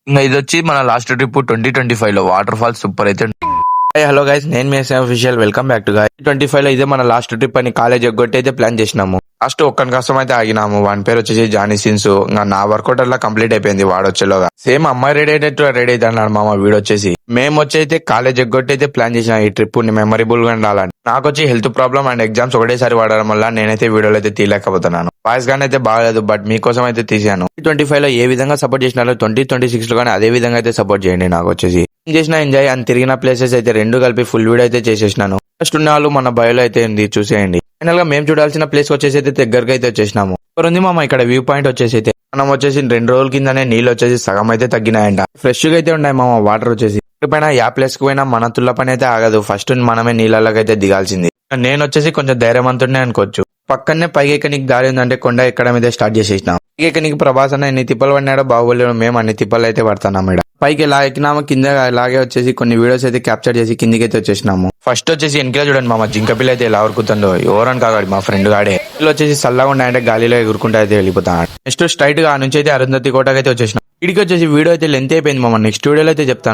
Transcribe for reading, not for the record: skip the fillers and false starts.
ఇంకా ఇది వచ్చి మన లాస్ట్ ట్రిప్ 2025 లో వాటర్ ఫాల్స్ సూపర్ అయితే. హలో గైస్, నేను మీ official welcome back to guys. 25 లో ఇదే మన లాస్ట్ ట్రిప్ అని కాలేజ్ ఎగ్గొట్టి అయితే ప్లాన్ చేసినాము. లాస్ట్ ఒక్కని కోసం అయితే ఆగినాము. వాని పేరు వచ్చేసి జానీ సిన్స్. ఇంకా నా వర్కౌట్ అలా కంప్లీట్ అయిపోయింది వాడు వచ్చేలోగా. సేమ్ అమ్మాయి రెడీ అయినట్టు రెడీ అయితే అన్నాడు మామ వీడు వచ్చేసి. మేము వచ్చి అయితే కాలేజ్ ఎగ్గొట్టి అయితే ప్లాన్ చేసిన ఈ ట్రిప్ ని మెమరబుల్ గా ఉండాలని. నాకు వచ్చి హెల్త్ ప్రాబ్లమ్ అండ్ ఎగ్జామ్స్ ఒకటేసారి వాడడం వల్ల నేనైతే వీడియోలో అయితే తీయలేకపోతున్నాను. వాయిస్ గానీ అయితే బాగాలేదు, బట్ మీకోసం అయితే తీసాను. 25 లో ఏ విధంగా సపోర్ట్ చేసినారో 2026 లో కానీ అదే విధంగా అయితే సపోర్ట్ చేయండి. నాకు వచ్చేసి చేసిన ఎంజాయ్ అండ్ తిరిగిన ప్లేసెస్ అయితే రెండు కలిపి ఫుల్ వీడియో అయితే చేసేసినాను. ఫస్ట్ ఉన్న వాళ్ళు మన బయోలో అయితే ఉంది, చూసేయండి. ఫైనల్ గా మేము చూడాల్సిన ప్లేస్ వచ్చేసి అయితే దగ్గరకి అయితే వచ్చేసినాము. ఇక్కడ ఉంది మామ ఇక్కడ వ్యూ పాయింట్ వచ్చేసి అయితే మనం వచ్చేసి 2 రోజుల కిందనే నీళ్ళు వచ్చేసి సగం అయితే తగ్గినాయంట. ఫ్రెష్ గా అయితే ఉన్నాయి మామ వాటర్ వచ్చేసి. పైన యా ప్లేస్ కి పోయినా మన తుల్ల పని అయితే ఆగదు. ఫస్ట్ మనమే నీళ్ళకి అయితే దిగాల్సింది. నేను వచ్చేసి కొంచెం ధైర్యవంతుడినే అనుకోవచ్చు. పక్కనే పైకి ఎక్కనికి దారి ఉందంటే కొండ ఎక్కడం అయితే స్టార్ట్ చేసేసినాం. పైకి ఎక్కనికి ప్రభాస్ అన్న ఎన్ని తిప్పలు పడినాడో బాహుబలి మేము అన్ని తిప్పలు అయితే పడతాం. ఇక్కడ పైకి ఇలా ఎక్కినాము, కింద అలాగే వచ్చేసి కొన్ని వీడియోస్ అయితే క్యాప్చర్ చేసి కిందికి అయితే వచ్చేసినాము. ఫస్ట్ వచ్చేసి వెనకాల చూడండి మామ జింక పిల్ల అయితే ఎలా ఉరుకుతుందో. ఎవరని కాగాడు మా ఫ్రెండ్ గాడే. వీళ్ళు వచ్చేసి చల్లగా ఉన్నాయంటే గాలిలో ఎగురుకుంటూ అయితే వెళ్ళిపోతాడు. నెక్స్ట్ స్ట్రైట్ గా ఆ నుంచి అయితే అరుంధతి కోటకి అయితే వచ్చేసినాం. ఇడికి వచ్చేసి వీడియో అయితే లెంత్ అయిపోయింది మామ. నెక్స్ట్ వీడియోలో అయితే చెప్తాను.